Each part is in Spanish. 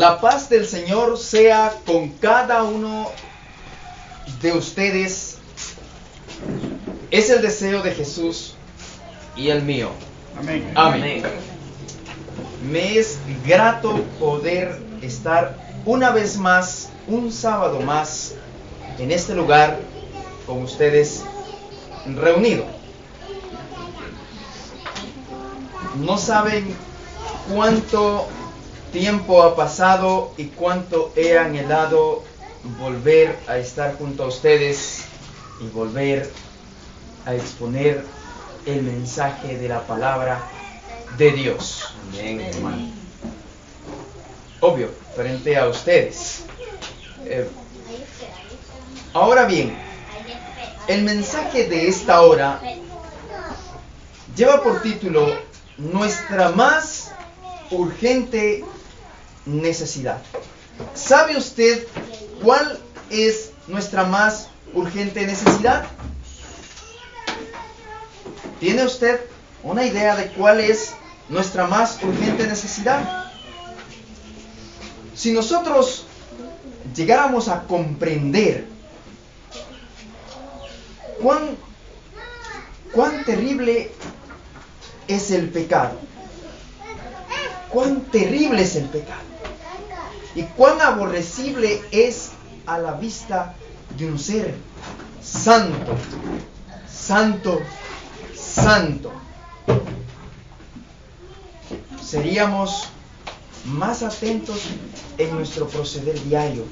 La paz del Señor sea con cada uno de ustedes. Es el deseo de Jesús y el mío. Amén. Amén. Me es grato poder estar una vez más, un sábado más, en este lugar con ustedes reunidos. No saben cuánto tiempo ha pasado y cuánto he anhelado volver a estar junto a ustedes y volver a exponer el mensaje de la palabra de Dios. Amén, hermano. Obvio, frente a ustedes. Ahora bien, el mensaje de esta hora lleva por título Nuestra más urgente necesidad. ¿Sabe usted cuál es nuestra más urgente necesidad? ¿Tiene usted una idea de cuál es nuestra más urgente necesidad? Si nosotros llegáramos a comprender cuán terrible es el pecado, cuán terrible es el pecado y cuán aborrecible es a la vista de un ser santo, santo, santo, seríamos más atentos en nuestro proceder diario,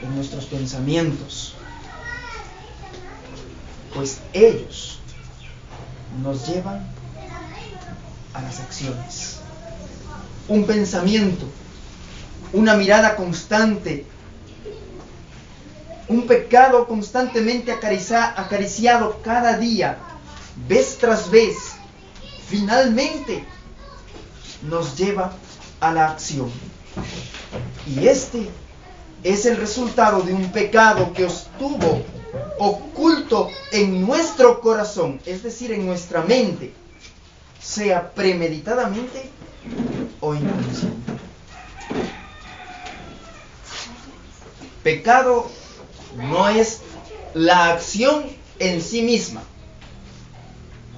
en nuestros pensamientos, pues ellos nos llevan a las acciones. Un pensamiento, una mirada constante, un pecado constantemente acariciado cada día, vez tras vez, finalmente nos lleva a la acción. Y este es el resultado de un pecado que estuvo oculto en nuestro corazón, es decir, en nuestra mente, sea premeditadamente o inconsciente. Pecado no es la acción en sí misma.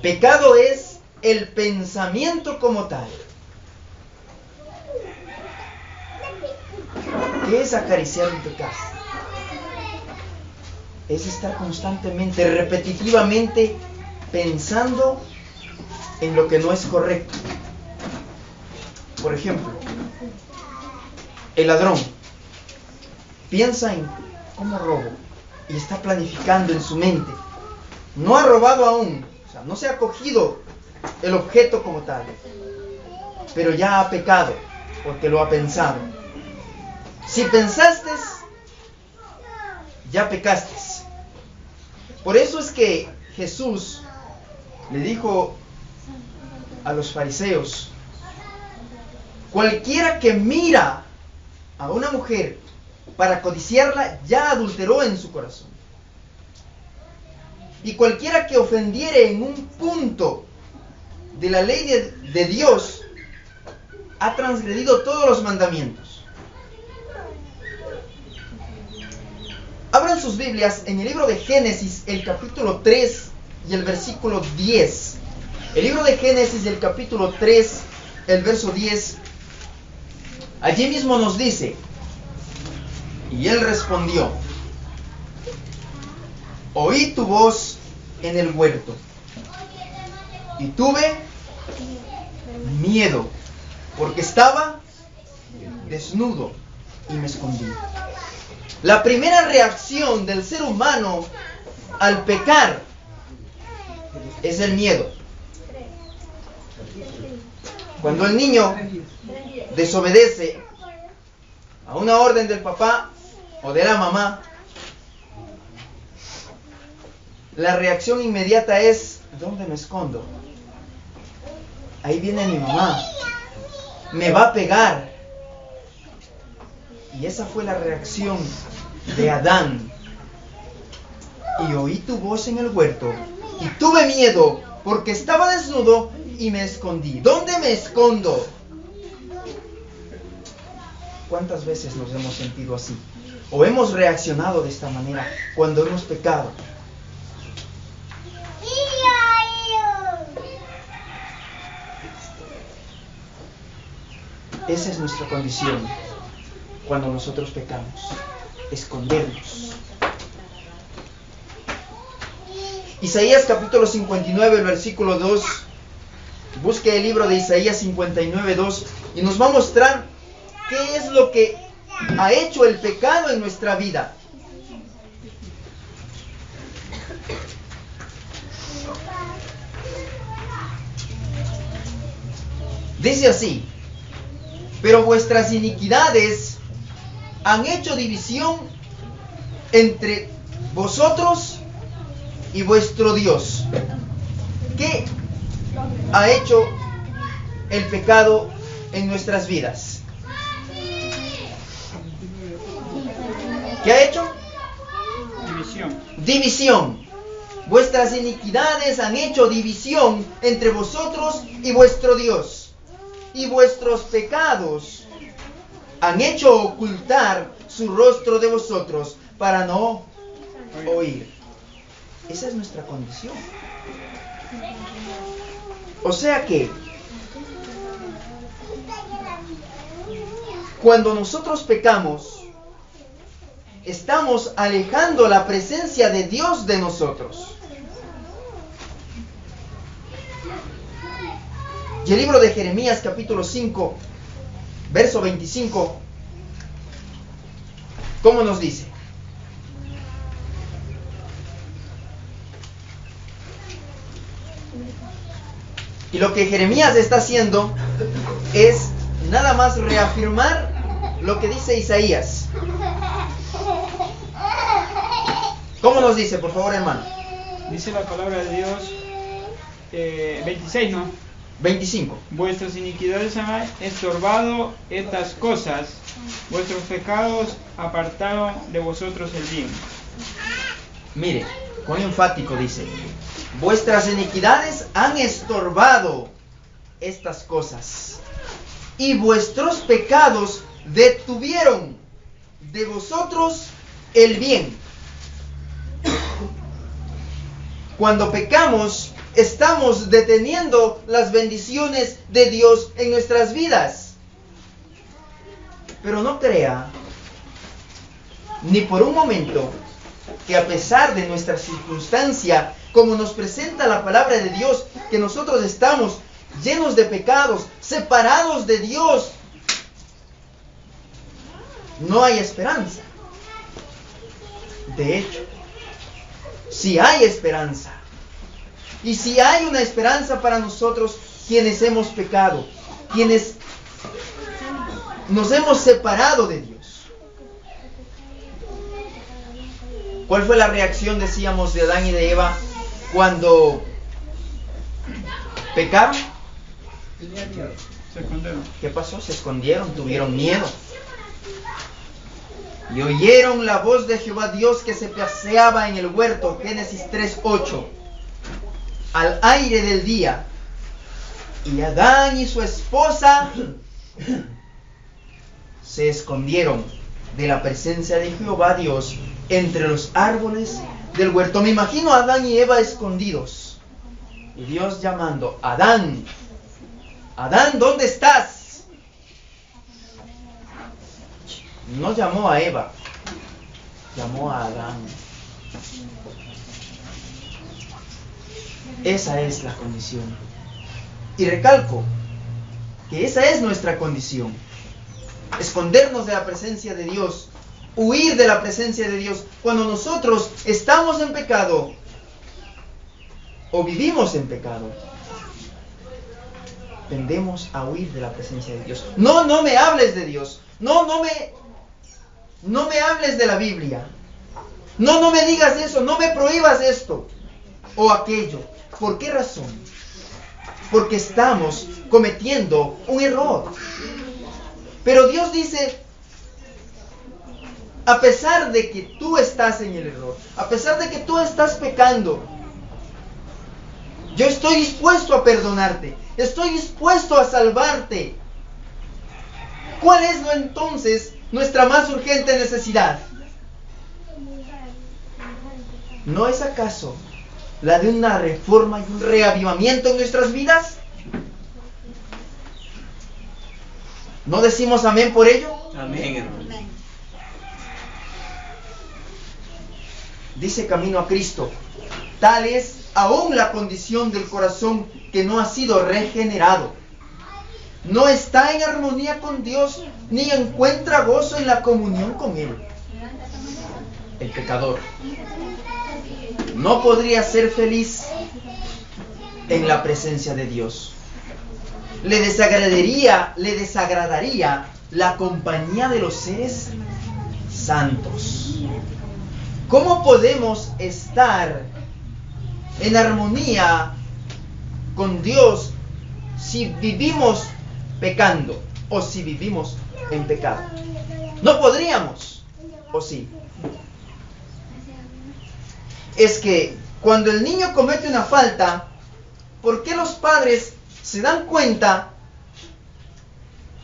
Pecado es el pensamiento como tal. ¿Qué es acariciar un pecado? Es estar constantemente, repetitivamente pensando en lo que no es correcto. Por ejemplo, el ladrón piensa en cómo robo y está planificando en su mente. No ha robado aún, o sea, no se ha cogido el objeto como tal, pero ya ha pecado porque lo ha pensado. Si pensaste, ya pecaste. Por eso es que Jesús le dijo a los fariseos: cualquiera que mira a una mujer para codiciarla, ya adulteró en su corazón. Y cualquiera que ofendiere en un punto de la ley de Dios, ha transgredido todos los mandamientos. Abran sus Biblias en el libro de Génesis, el capítulo 3 y el versículo 10. El libro de Génesis, el capítulo 3, el verso 10. Allí mismo nos dice: y él respondió: oí tu voz en el huerto, y tuve miedo, porque estaba desnudo y me escondí. La primera reacción del ser humano al pecar es el miedo. Cuando el niño desobedece a una orden del papá o de la mamá, la reacción inmediata es: ¿dónde me escondo? Ahí viene mi mamá, me va a pegar. Y esa fue la reacción de Adán. Y oí tu voz en el huerto, y tuve miedo, porque estaba desnudo y me escondí. ¿Dónde me escondo? ¿Cuántas veces nos hemos sentido así? ¿O hemos reaccionado de esta manera cuando hemos pecado? Esa es nuestra condición cuando nosotros pecamos, escondernos. Isaías capítulo 59, el versículo 2. Busque el libro de Isaías 59, 2 y nos va a mostrar qué es lo que ha hecho el pecado en nuestra vida. Dice así: pero vuestras iniquidades han hecho división entre vosotros y vuestro Dios. ¿Qué ha hecho el pecado en nuestras vidas? ¿Qué ha hecho? División. Vuestras iniquidades han hecho división entre vosotros y vuestro Dios. Y vuestros pecados han hecho ocultar su rostro de vosotros para no oír. Esa es nuestra condición. O sea que cuando nosotros pecamos, estamos alejando la presencia de Dios de nosotros. Y el libro de Jeremías capítulo 5, verso 25, ¿cómo nos dice? Y lo que Jeremías está haciendo es nada más reafirmar lo que dice Isaías. ¿Cómo nos dice, por favor, hermano? Dice la palabra de Dios, 26, ¿no? 25. Vuestras iniquidades han estorbado estas cosas, vuestros pecados apartaron de vosotros el bien. Mire, con enfático dice: vuestras iniquidades han estorbado estas cosas, y vuestros pecados detuvieron de vosotros el bien. Cuando pecamos, estamos deteniendo las bendiciones de Dios en nuestras vidas. Pero no crea ni por un momento que a pesar de nuestra circunstancia, como nos presenta la palabra de Dios, que nosotros estamos llenos de pecados, separados de Dios, no hay esperanza. De hecho, si hay esperanza. Y si hay una esperanza para nosotros, quienes hemos pecado, quienes nos hemos separado de Dios. ¿Cuál fue la reacción, decíamos, de Adán y de Eva cuando pecaron? Se escondieron. ¿Qué pasó? Se escondieron, tuvieron miedo. Y oyeron la voz de Jehová Dios que se paseaba en el huerto, Génesis 3:8, al aire del día. Y Adán y su esposa se escondieron de la presencia de Jehová Dios entre los árboles del huerto. Me imagino a Adán y Eva escondidos. Y Dios llamando: Adán, Adán, ¿dónde estás? No llamó a Eva, llamó a Adán. Esa es la condición. Y recalco que esa es nuestra condición. Escondernos de la presencia de Dios, huir de la presencia de Dios. Cuando nosotros estamos en pecado o vivimos en pecado, tendemos a huir de la presencia de Dios. No me hables de Dios. No me hables de la Biblia. No me digas eso. No me prohíbas esto o aquello. ¿Por qué razón? Porque estamos cometiendo un error. Pero Dios dice: a pesar de que tú estás en el error, a pesar de que tú estás pecando, yo estoy dispuesto a perdonarte, estoy dispuesto a salvarte. ¿Cuál es entonces nuestra más urgente necesidad? ¿No es acaso la de una reforma y un reavivamiento en nuestras vidas? ¿No decimos amén por ello? Amén, hermano. Dice Camino a Cristo: tal es aún la condición del corazón que no ha sido regenerado. No está en armonía con Dios, ni encuentra gozo en la comunión con Él. El pecador no podría ser feliz en la presencia de Dios. Le desagradaría la compañía de los seres santos. ¿Cómo podemos estar en armonía con Dios si vivimos pecando o si vivimos en pecado? No podríamos, ¿o sí? Es que cuando el niño comete una falta, ¿por qué los padres se dan cuenta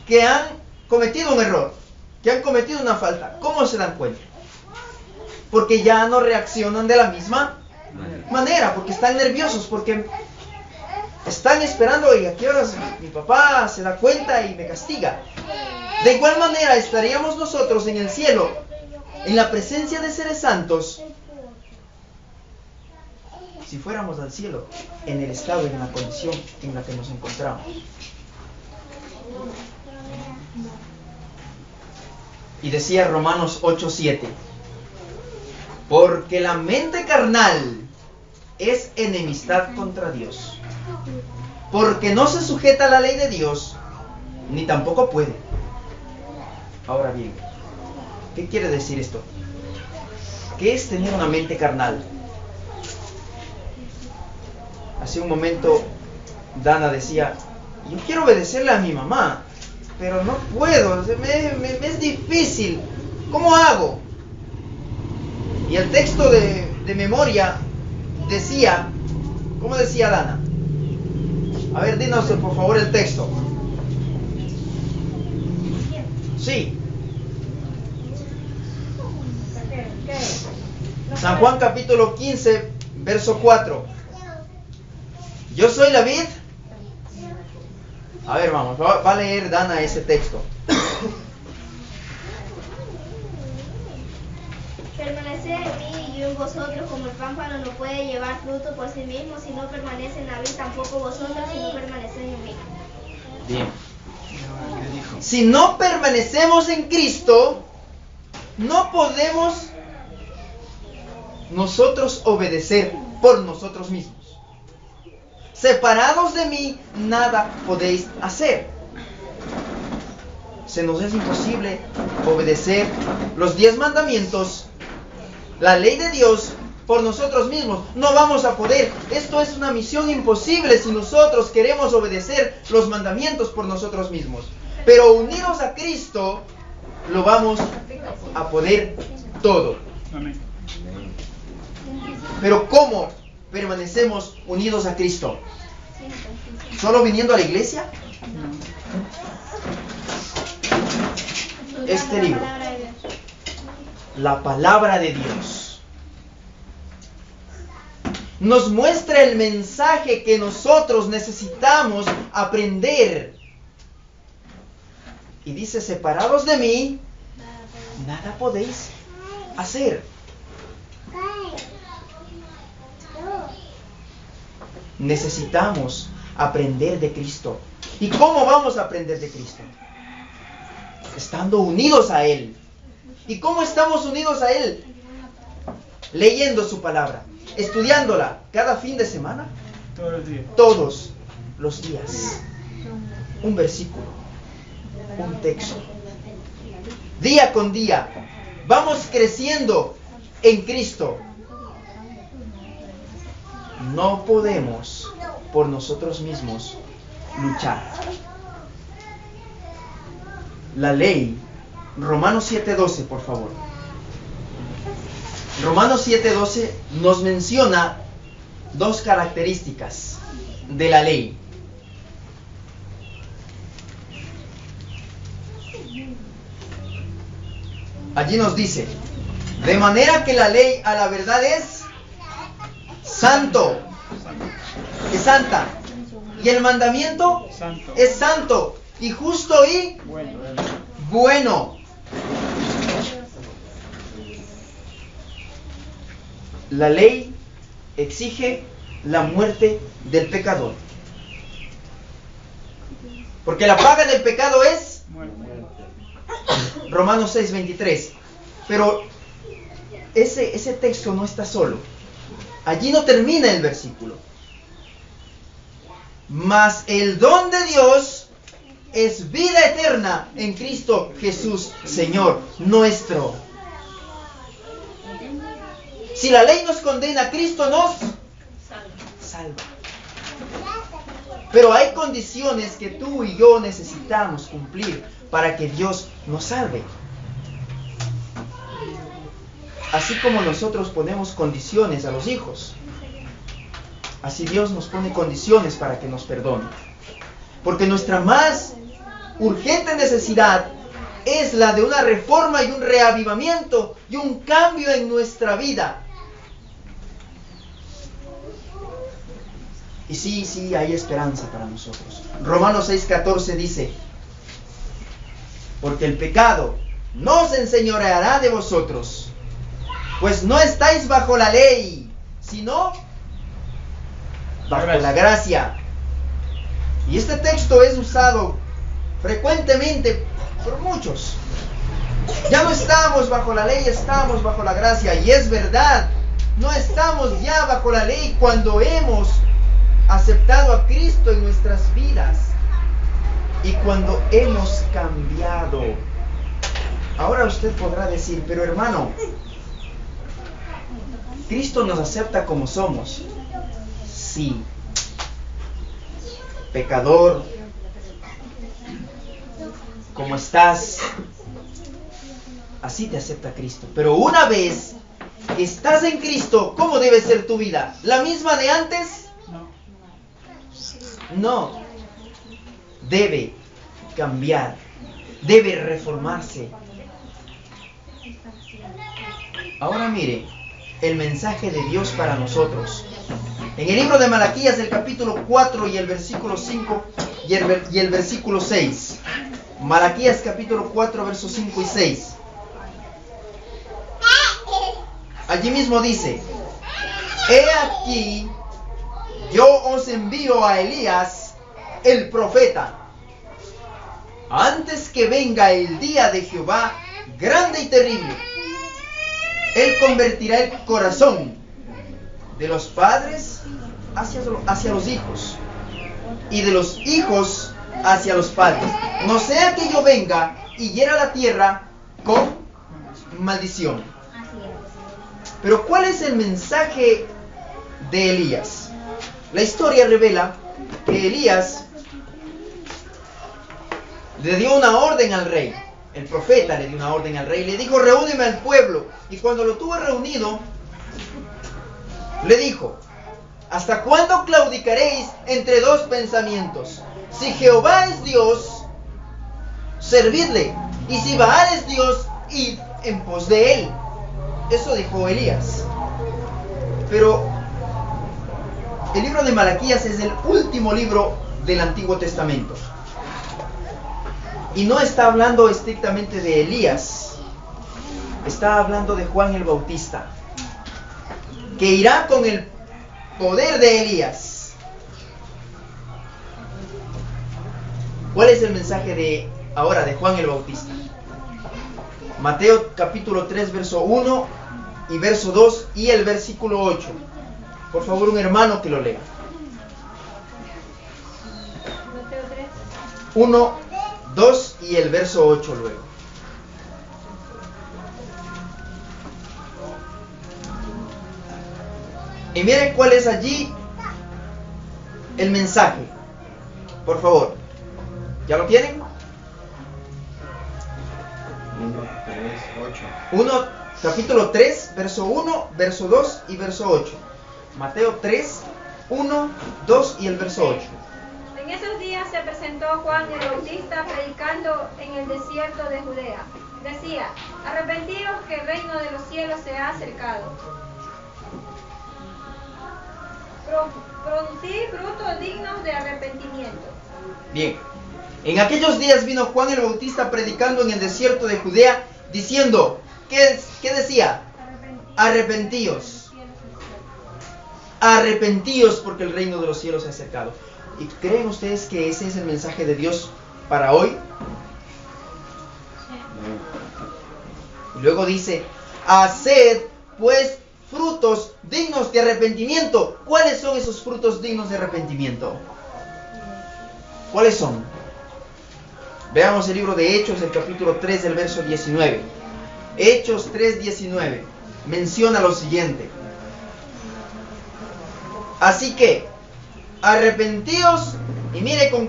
que han cometido un error, que han cometido una falta? ¿Cómo se dan cuenta? Porque ya no reaccionan de la misma manera, porque están nerviosos, porque están esperando y a qué horas mi papá se da cuenta y me castiga. De igual manera estaríamos nosotros en el cielo, en la presencia de seres santos, si fuéramos al cielo, en el estado y en la condición en la que nos encontramos. Y decía Romanos 8:7, porque la mente carnal es enemistad contra Dios, porque no se sujeta a la ley de Dios, ni tampoco puede. Ahora bien, ¿qué quiere decir esto? ¿Qué es tener una mente carnal? Hace un momento Dana decía: yo quiero obedecerle a mi mamá, pero no puedo, me es difícil. ¿Cómo hago? Y el texto de memoria decía, ¿cómo decía Dana? A ver, dinos por favor el texto. Sí. San Juan capítulo 15, verso 4. Yo soy la vid. A ver, vamos, va a leer Dana ese texto. Permaneced en mí y yo en vosotros, como el pámpano no puede llevar fruto por sí mismo si no permanece en la vid, tampoco vosotros si no permanecéis en mí. Bien. Si no permanecemos en Cristo, no podemos nosotros obedecer por nosotros mismos. Separados de mí, nada podéis hacer. Se nos es imposible obedecer los 10 mandamientos, la ley de Dios, por nosotros mismos. No vamos a poder. Esto es una misión imposible si nosotros queremos obedecer los mandamientos por nosotros mismos. Pero unidos a Cristo, lo vamos a poder todo. Amén. Pero ¿cómo permanecemos unidos a Cristo? ¿Solo viniendo a la iglesia? Este libro, la palabra de Dios, nos muestra el mensaje que nosotros necesitamos aprender. Y dice: separados de mí, nada podéis hacer. Necesitamos aprender de Cristo. ¿Y cómo vamos a aprender de Cristo? Estando unidos a Él. ¿Y cómo estamos unidos a Él? Leyendo su palabra, estudiándola cada fin de semana. Todos los días. Todos los días. Un versículo, un texto. Día con día. Vamos creciendo en Cristo. No podemos por nosotros mismos luchar. La ley, Romanos 7:12, por favor. Romanos 7:12 nos menciona 2 características de la ley. allí nos dice, de manera que la ley a la verdad es santo, es santa, y el mandamiento Santo. es santo, y justo y bueno. La ley exige la muerte del pecador. Porque la paga del pecado es Romanos 6:23. Pero ese texto no está solo. Allí no termina el versículo. Mas el don de Dios es vida eterna en Cristo Jesús, Señor nuestro. Si la ley nos condena, Cristo nos salva. Pero hay condiciones que tú y yo necesitamos cumplir para que Dios nos salve. Así como nosotros ponemos condiciones a los hijos, así Dios nos pone condiciones para que nos perdone. Porque nuestra más urgente necesidad es la de una reforma y un reavivamiento y un cambio en nuestra vida. Y sí, hay esperanza para nosotros. Romanos 6:14 dice, porque el pecado no se enseñoreará de vosotros, pues no estáis bajo la ley, sino bajo la gracia. Y este texto es usado frecuentemente por muchos. Ya no estamos bajo la ley, estamos bajo la gracia. Y es verdad, no estamos ya bajo la ley cuando hemos aceptado a Cristo en nuestras vidas y cuando hemos cambiado. Ahora usted podrá decir, pero hermano, Cristo nos acepta como somos. Sí, pecador, como estás, así te acepta Cristo. Pero una vez que estás en Cristo, ¿cómo debe ser tu vida? ¿La misma de antes? No. Debe cambiar, debe reformarse. Ahora mire el mensaje de Dios para nosotros. En el libro de Malaquías, el capítulo 4 y el versículo 5 y el versículo 6. Malaquías capítulo 4, versos 5 y 6. Allí mismo dice, he aquí, yo os envío a Elías, el profeta, antes que venga el día de Jehová, grande y terrible. Él convertirá el corazón de los padres hacia los hijos, y de los hijos hacia los padres. No sea que yo venga y hiera la tierra con maldición. Pero ¿cuál es el mensaje de Elías? La historia revela que Elías le dio una orden al rey. El profeta le dio una orden al rey. Le dijo, reúneme al pueblo. Y cuando lo tuvo reunido, le dijo, ¿hasta cuándo claudicaréis entre dos pensamientos? Si Jehová es Dios, servidle. Y si Baal es Dios, id en pos de él. Eso dijo Elías. Pero el libro de Malaquías es el último libro del Antiguo Testamento. Y no está hablando estrictamente de Elías. Está hablando de Juan el Bautista, que irá con el poder de Elías. ¿Cuál es el mensaje de ahora de Juan el Bautista? Mateo capítulo 3, verso 1 y verso 2 y el versículo 8. Por favor, un hermano que lo lea. Mateo 3. 1, 2 y el verso 8 luego. Y miren cuál es allí el mensaje. Por favor. ¿Ya lo tienen? 1, capítulo 3, verso 1, verso 2 y verso 8. Mateo 3, 1, 2 y el verso 8. En esos días se presentó Juan el Bautista predicando en el desierto de Judea, decía: arrepentíos que el reino de los cielos se ha acercado. Producid frutos dignos de arrepentimiento. Bien, en aquellos días vino Juan el Bautista predicando en el desierto de Judea, diciendo, ¿qué decía? Arrepentíos. Arrepentíos porque el reino de los cielos se ha acercado. ¿Y creen ustedes que ese es el mensaje de Dios para hoy? Y luego dice, haced pues frutos dignos de arrepentimiento. ¿Cuáles son esos frutos dignos de arrepentimiento? ¿Cuáles son? Veamos el libro de Hechos, el capítulo 3, del verso 19. Hechos 3:19 menciona lo siguiente: así que arrepentíos, y mire con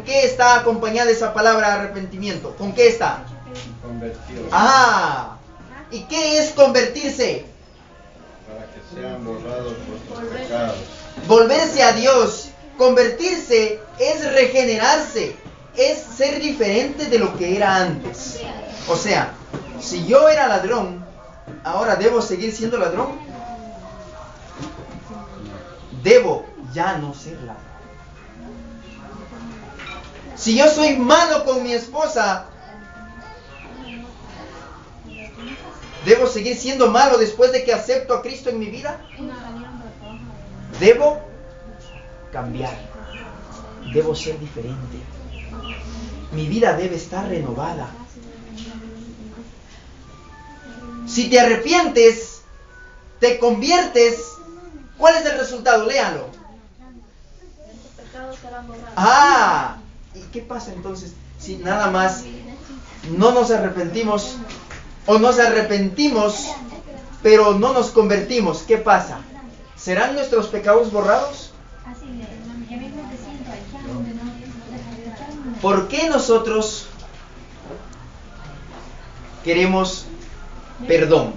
qué está acompañada esa palabra arrepentimiento. ¿Con qué está? Convertidos. ¿Y qué es convertirse? Para que sean borrados vuestros pecados. Volverse a Dios. Convertirse es regenerarse, es ser diferente de lo que era antes. O sea, si yo era ladrón, ¿ahora debo seguir siendo ladrón? Debo ya no ser ladrón. Si yo soy malo con mi esposa, ¿debo seguir siendo malo después de que acepto a Cristo en mi vida? Debo cambiar. Debo ser diferente. Mi vida debe estar renovada. Si te arrepientes, te conviertes, ¿cuál es el resultado? Léanlo. ¿Y qué pasa entonces si nada más no nos arrepentimos o nos arrepentimos pero no nos convertimos? ¿Qué pasa? ¿Serán nuestros pecados borrados? ¿Por qué nosotros queremos perdón?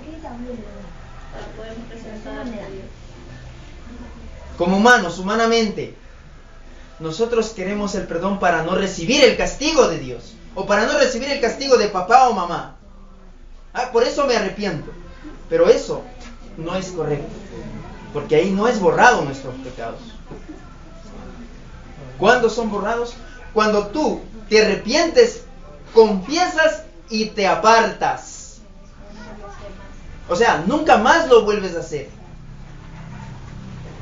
Como humanos, humanamente, nosotros queremos el perdón para no recibir el castigo de Dios, o para no recibir el castigo de papá o mamá. Por eso me arrepiento. Pero eso no es correcto, porque ahí no es borrado nuestros pecados. ¿Cuándo son borrados? Cuando tú te arrepientes, confiesas y te apartas. O sea, nunca más lo vuelves a hacer.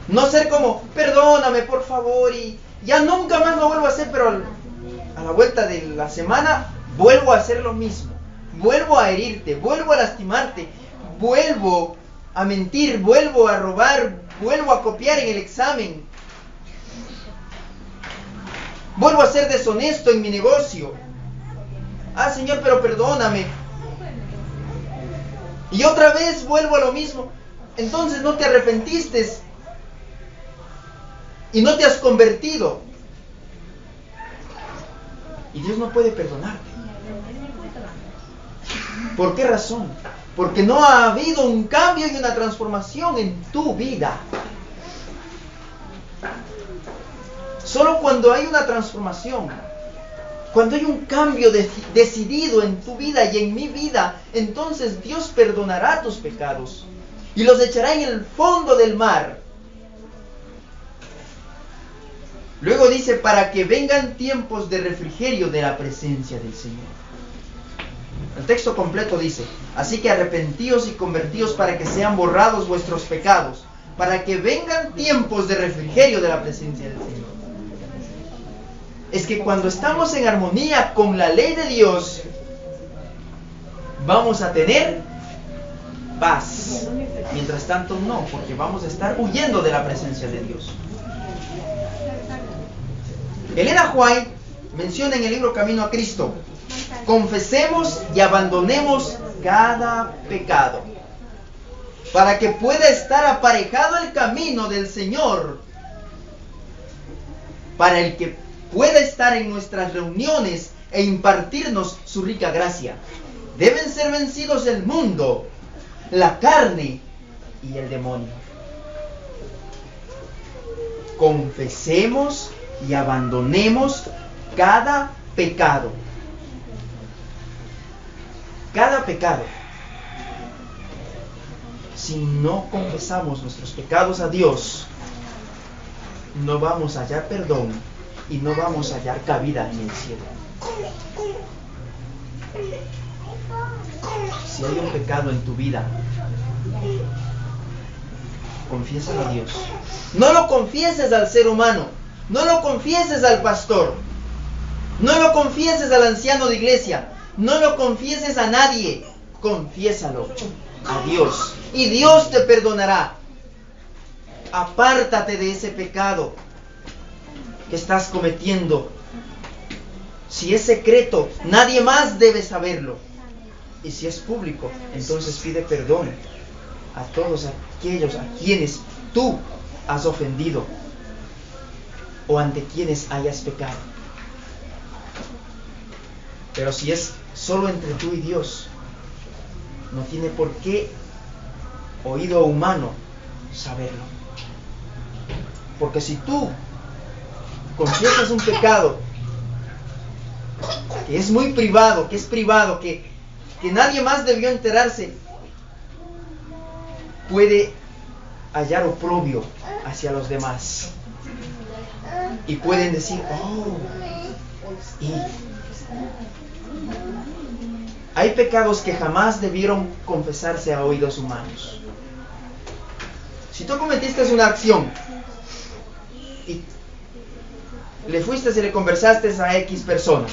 No ser como, perdóname por favor, y ya nunca más lo vuelvo a hacer, pero a la vuelta de la semana vuelvo a hacer lo mismo. Vuelvo a herirte, vuelvo a lastimarte, vuelvo a mentir, vuelvo a robar, vuelvo a copiar en el examen, vuelvo a ser deshonesto en mi negocio. Señor, pero perdóname. Y otra vez vuelvo a lo mismo. Entonces no te arrepentiste y no te has convertido. Y Dios no puede perdonarte. ¿Por qué razón? Porque no ha habido un cambio y una transformación en tu vida. Solo cuando hay una transformación, cuando hay un cambio decidido en tu vida y en mi vida, entonces Dios perdonará tus pecados y los echará en el fondo del mar. Luego dice, para que vengan tiempos de refrigerio de la presencia del Señor. El texto completo dice, así que arrepentíos y convertíos para que sean borrados vuestros pecados, para que vengan tiempos de refrigerio de la presencia del Señor. Es que cuando estamos en armonía con la ley de Dios, vamos a tener paz. Mientras tanto no, porque vamos a estar huyendo de la presencia de Dios. Elena White menciona en el libro Camino a Cristo, confesemos y abandonemos cada pecado, para que pueda estar aparejado el camino del Señor, para el que pueda estar en nuestras reuniones e impartirnos su rica gracia. Deben ser vencidos el mundo, la carne y el demonio. Confesemos y abandonemos cada pecado. cada pecado. Si no confesamos nuestros pecados a Dios, no vamos a hallar perdón y no vamos a hallar cabida en el cielo. Si hay un pecado en tu vida, confiésalo a Dios. No lo confieses al ser humano, no lo confieses al pastor, no lo confieses al anciano de iglesia, no lo confieses a nadie, confiésalo a Dios y Dios te perdonará. Apártate de ese pecado que estás cometiendo. Si es secreto, nadie más debe saberlo. Y si es público, entonces pide perdón a todos aquellos a quienes tú has ofendido o ante quienes hayas pecado. Pero si es solo entre tú y Dios, no tiene por qué oído humano saberlo. Porque si tú confiesas un pecado que es muy privado, que nadie más debió enterarse, puede hallar oprobio hacia los demás. Y pueden decir, y hay pecados que jamás debieron confesarse a oídos humanos. Si tú cometiste una acción y le fuiste y le conversaste a X persona,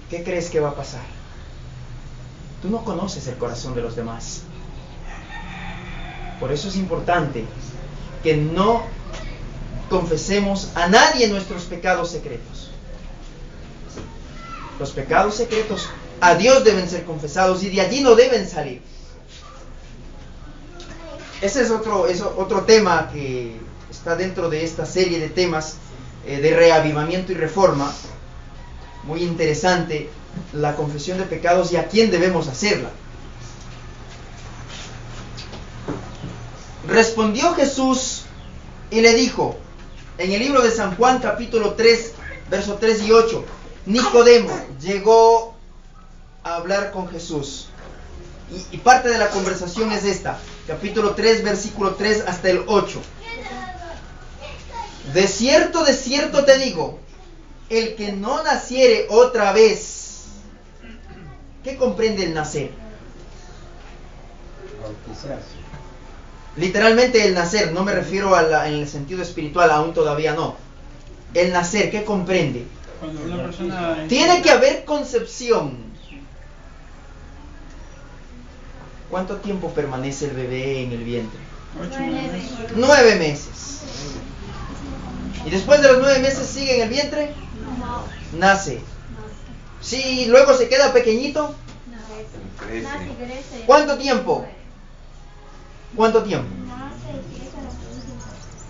¿qué crees que va a pasar? Tú no conoces el corazón de los demás. Por eso es importante que no confesemos a nadie nuestros pecados secretos. Los pecados secretos a Dios deben ser confesados y de allí no deben salir. Ese es otro tema que está dentro de esta serie de temas de reavivamiento y reforma. Muy interesante, la confesión de pecados y a quién debemos hacerla. Respondió Jesús y le dijo, en el libro de San Juan capítulo 3, versos 3 y 8, Nicodemo llegó a hablar con Jesús. Y parte de la conversación es esta, capítulo 3, versículo 3 hasta el 8. De cierto te digo, el que no naciere otra vez. ¿Qué comprende el nacer? Bautizarse. Literalmente el nacer, no me refiero en el sentido espiritual, aún todavía no. El nacer, ¿qué comprende? Cuando una persona... Tiene que haber concepción. ¿Cuánto tiempo permanece el bebé en el vientre? 8 meses. 9 meses. ¿Y después de los 9 meses sigue en el vientre? Nace. Si luego se queda pequeñito, ¿cuánto tiempo? ¿Cuánto tiempo?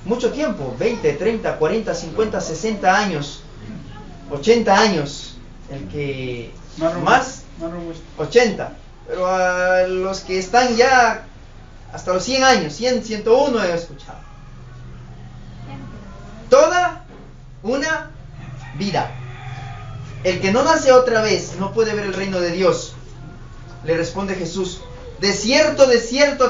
Mucho tiempo, 20, 30, 40, 50, 60 años, 80 años, el que más 80, pero a los que están ya hasta los 100 años, 100, 101 he escuchado. Toda una vida. El que no nace otra vez no puede ver el reino de Dios. Le responde Jesús, de cierto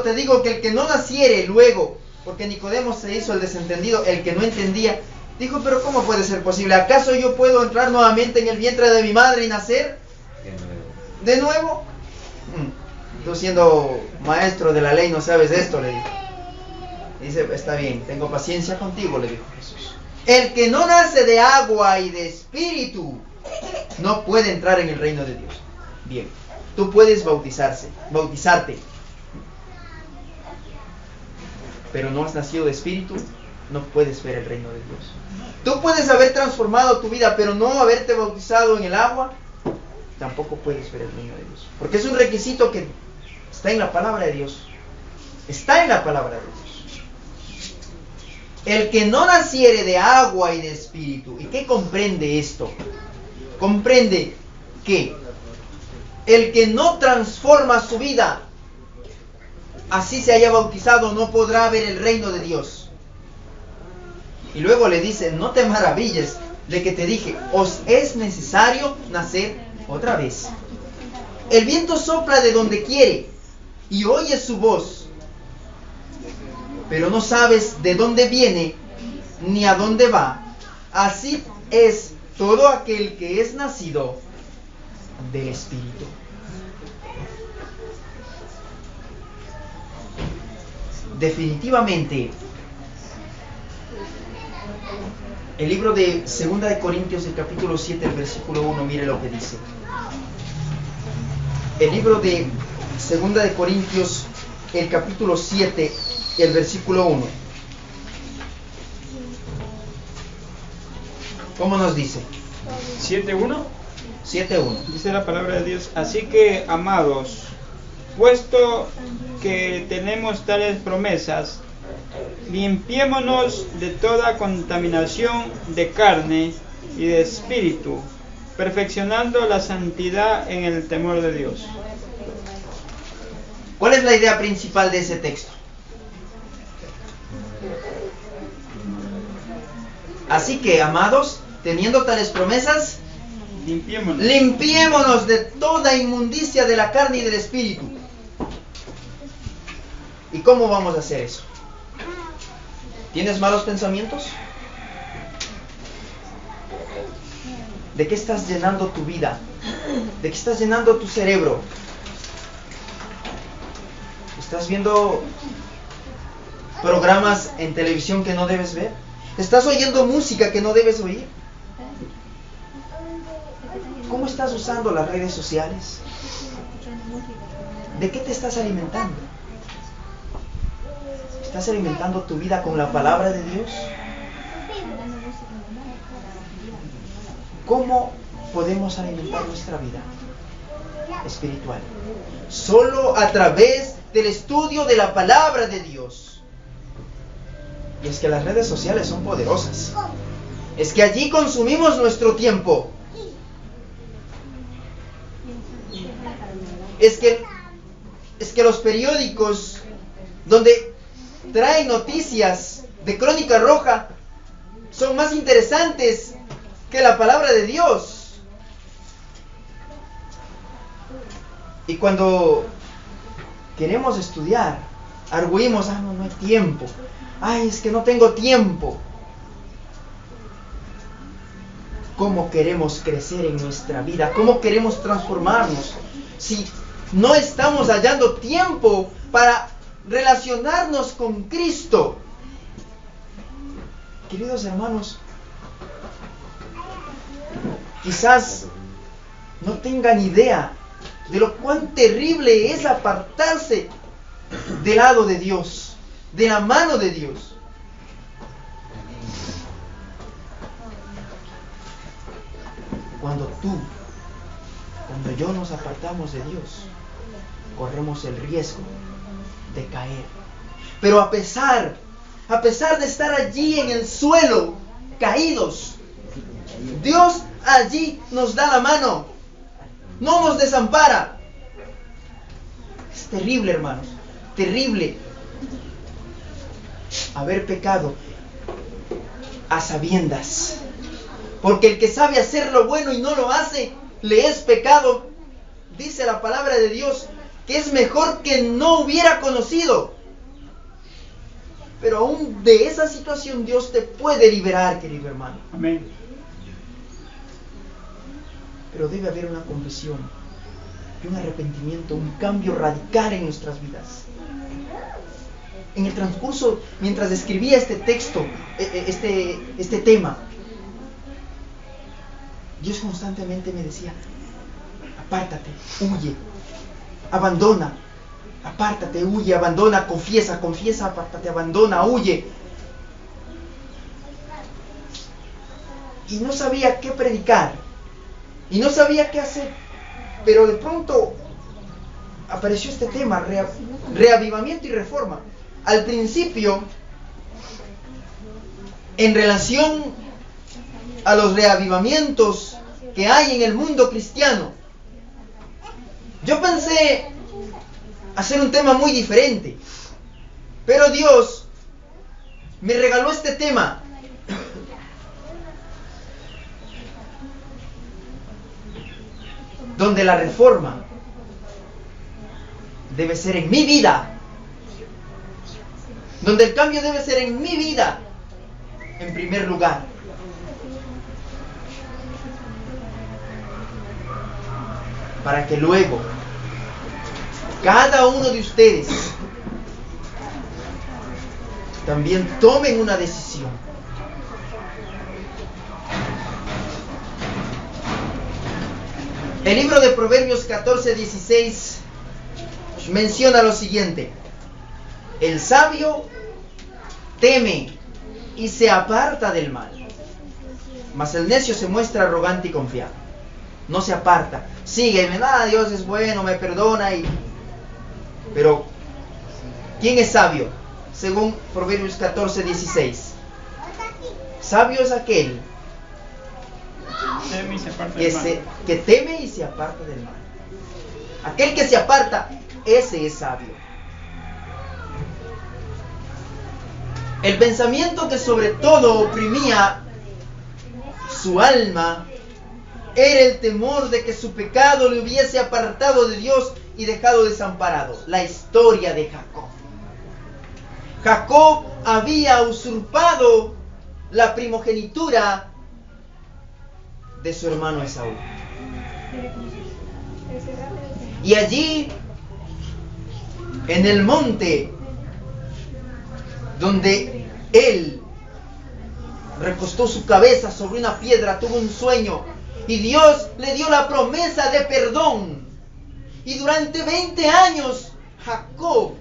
te digo que el que no naciere luego, porque Nicodemo se hizo el desentendido, el que no entendía, dijo, pero ¿cómo puede ser posible? ¿Acaso yo puedo entrar nuevamente en el vientre de mi madre y nacer de nuevo? Tú siendo maestro de la ley no sabes esto, le dijo. Dice, está bien, tengo paciencia contigo, le dijo Jesús. El que no nace de agua y de espíritu no puede entrar en el reino de Dios. Bien, tú puedes bautizarte, pero no has nacido de espíritu, no puedes ver el reino de Dios. Tú puedes haber transformado tu vida, pero no haberte bautizado en el agua, tampoco puedes ver el reino de Dios. Porque es un requisito que está en la palabra de Dios. Está en la palabra de Dios. El que no naciere de agua y de espíritu. ¿Y qué comprende esto? Comprende que el que no transforma su vida, así se haya bautizado, no podrá ver el reino de Dios. Y luego le dice, no te maravilles de que te dije, os es necesario nacer otra vez. El viento sopla de donde quiere y oyes su voz, pero no sabes de dónde viene ni a dónde va. Así es todo aquel que es nacido del Espíritu. Definitivamente, el libro de 2 de Corintios, el capítulo 7, el versículo 1, mire lo que dice. El libro de 2 de Corintios, el capítulo 7, el versículo 1. ¿Cómo nos dice? 7:1. 7:1. Dice la palabra de Dios: así que, amados, puesto que tenemos tales promesas, limpiémonos de toda contaminación de carne y de espíritu, perfeccionando la santidad en el temor de Dios. ¿Cuál es la idea principal de ese texto? Así que, amados, teniendo tales promesas, limpiémonos de toda inmundicia de la carne y del espíritu. ¿Y cómo vamos a hacer eso? ¿Tienes malos pensamientos? ¿De qué estás llenando tu vida? ¿De qué estás llenando tu cerebro? ¿Estás viendo programas en televisión que no debes ver? ¿Estás oyendo música que no debes oír? ¿Cómo estás usando las redes sociales? ¿De qué te estás alimentando? ¿Estás alimentando tu vida con la palabra de Dios? ¿Cómo podemos alimentar nuestra vida espiritual? Solo a través del estudio de la palabra de Dios. Y es que las redes sociales son poderosas. Es que allí consumimos nuestro tiempo. Es que los periódicos donde traen noticias de Crónica Roja son más interesantes que la palabra de Dios. Y cuando queremos estudiar, arguimos: no hay tiempo. Es que no tengo tiempo. ¿Cómo queremos crecer en nuestra vida? ¿Cómo queremos transformarnos si no estamos hallando tiempo para relacionarnos con Cristo? Queridos hermanos, quizás no tengan idea de lo cuán terrible es apartarse del lado de Dios, de la mano de Dios. Cuando yo nos apartamos de Dios, corremos el riesgo de caer. Pero a pesar de estar allí en el suelo, caídos, Dios allí nos da la mano, no nos desampara. Es terrible, hermanos, terrible haber pecado a sabiendas, porque el que sabe hacer lo bueno y no lo hace, le es pecado. Dice la palabra de Dios que es mejor que no hubiera conocido. Pero aún de esa situación Dios te puede liberar, querido hermano. Amén. Pero debe haber una confesión y un arrepentimiento, un cambio radical en nuestras vidas. En el transcurso, mientras escribía este texto, este tema, Dios constantemente me decía: apártate, huye, abandona, apártate, huye, abandona, confiesa, apártate, abandona, huye. Y no sabía qué predicar, y no sabía qué hacer, pero de pronto apareció este tema, reavivamiento y reforma. Al principio, en relación a los reavivamientos que hay en el mundo cristiano, yo pensé hacer un tema muy diferente, pero Dios me regaló este tema. Donde la reforma debe ser en mi vida. Donde el cambio debe ser en mi vida, en primer lugar. Para que luego cada uno de ustedes también tomen una decisión. El libro de Proverbios 14:16 menciona lo siguiente: el sabio teme y se aparta del mal, mas el necio se muestra arrogante y confiado. No se aparta, sigue, Dios es bueno, me perdona. Pero, ¿quién es sabio? Según Proverbios 14:16. Sabio es aquel que teme y se aparta del mal. Aquel que se aparta, ese es sabio. El pensamiento que sobre todo oprimía su alma era el temor de que su pecado le hubiese apartado de Dios y dejado desamparado. La historia de Jacob. Jacob había usurpado la primogenitura de su hermano Esaú. Y allí, en el monte, donde él recostó su cabeza sobre una piedra, tuvo un sueño y Dios le dio la promesa de perdón. Y durante 20 años Jacob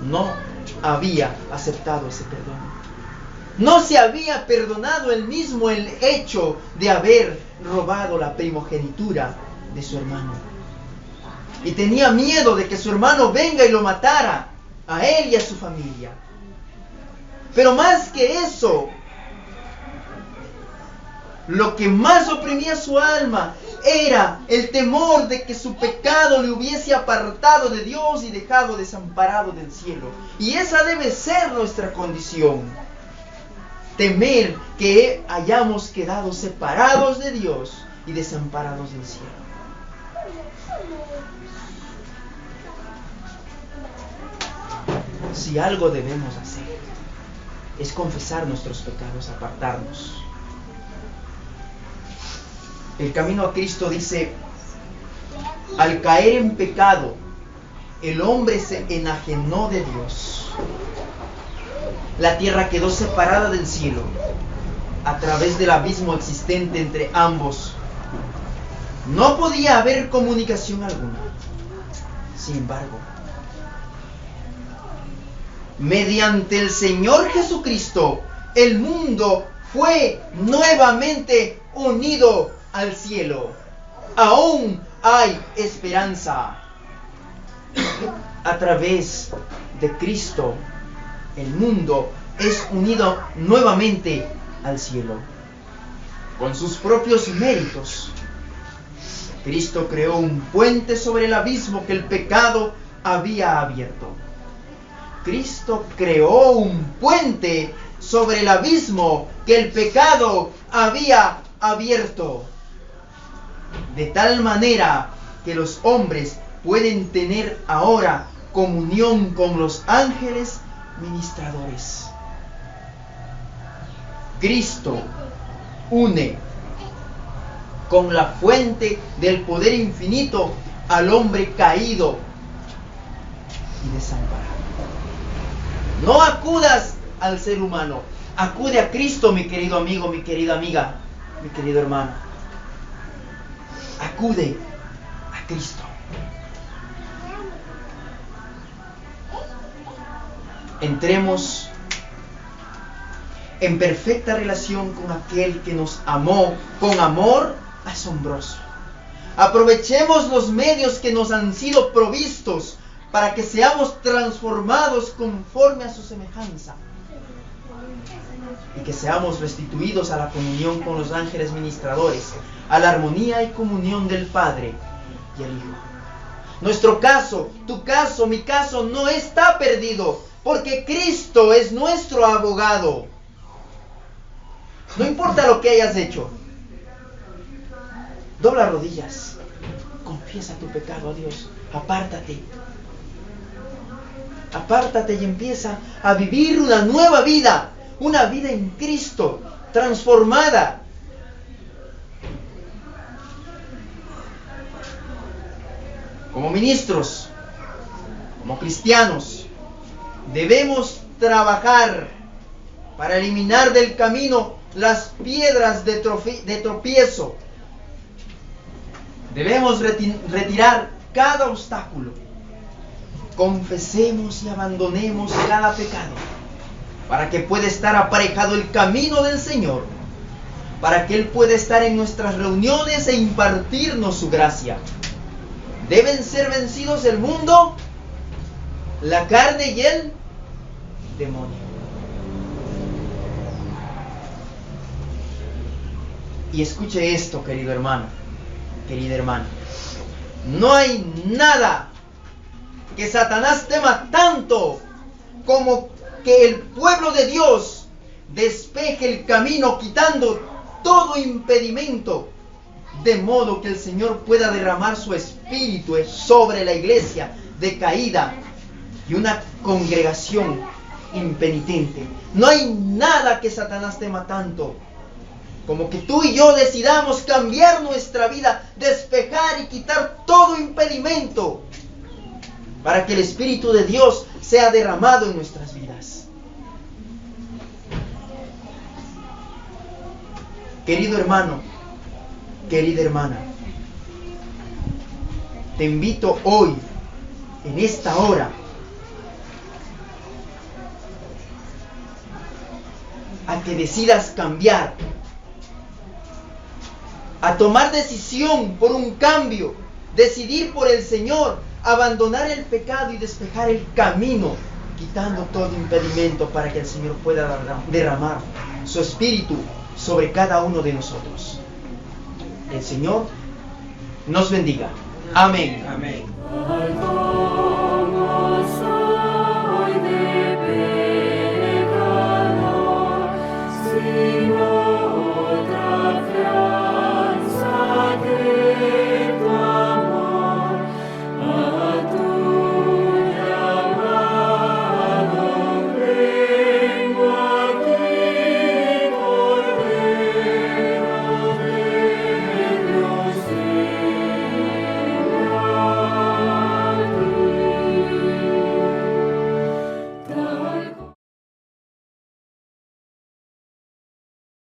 no había aceptado ese perdón. No se había perdonado él mismo el hecho de haber robado la primogenitura de su hermano. Y tenía miedo de que su hermano venga y lo matara, a él y a su familia. Pero más que eso, lo que más oprimía su alma era el temor de que su pecado le hubiese apartado de Dios y dejado desamparado del cielo. Y esa debe ser nuestra condición. Temer que hayamos quedado separados de Dios y desamparados del cielo. Si algo debemos hacer, es confesar nuestros pecados, apartarnos. El camino a Cristo dice: al caer en pecado, el hombre se enajenó de Dios. La tierra quedó separada del cielo a través del abismo existente entre ambos. No podía haber comunicación alguna. Sin embargo, mediante el Señor Jesucristo, el mundo fue nuevamente unido al cielo. Aún hay esperanza. A través de Cristo, el mundo es unido nuevamente al cielo. Con sus propios méritos, Cristo creó un puente sobre el abismo que el pecado había abierto. Cristo creó un puente sobre el abismo que el pecado había abierto. De tal manera que los hombres pueden tener ahora comunión con los ángeles ministradores. Cristo une con la fuente del poder infinito al hombre caído y desamparado. No acudas al ser humano, acude a Cristo, mi querido amigo, mi querida amiga, mi querido hermano. Acude a Cristo. Entremos en perfecta relación con aquel que nos amó con amor asombroso. Aprovechemos los medios que nos han sido provistos para que seamos transformados conforme a su semejanza y que seamos restituidos a la comunión con los ángeles ministradores, a la armonía y comunión del Padre y el Hijo. Nuestro caso, tu caso, mi caso no está perdido, porque Cristo es nuestro abogado. No importa lo que hayas hecho, dobla rodillas Confiesa tu pecado a Dios. Apártate. Apártate y empieza a vivir una nueva vida. Una vida en Cristo, transformada. Como ministros, como cristianos, debemos trabajar para eliminar del camino las piedras de tropiezo. Debemos retirar cada obstáculo. Confesemos y abandonemos cada pecado para que pueda estar aparejado el camino del Señor, para que Él pueda estar en nuestras reuniones e impartirnos su gracia. Deben ser vencidos el mundo, la carne y el demonio. Y escuche esto, querido hermano, querida hermana. No hay nada que Satanás tema tanto como que el pueblo de Dios despeje el camino, quitando todo impedimento, de modo que el Señor pueda derramar su espíritu sobre la iglesia decaída y una congregación impenitente. No hay nada que Satanás tema tanto como que tú y yo decidamos cambiar nuestra vida, despejar y quitar todo impedimento para que el Espíritu de Dios sea derramado en nuestras vidas. Querido hermano, querida hermana, te invito hoy, en esta hora, a que decidas cambiar, a tomar decisión por un cambio, decidir por el Señor, abandonar el pecado y despejar el camino, quitando todo impedimento para que el Señor pueda derramar su espíritu sobre cada uno de nosotros. El Señor nos bendiga. Amén. Amén.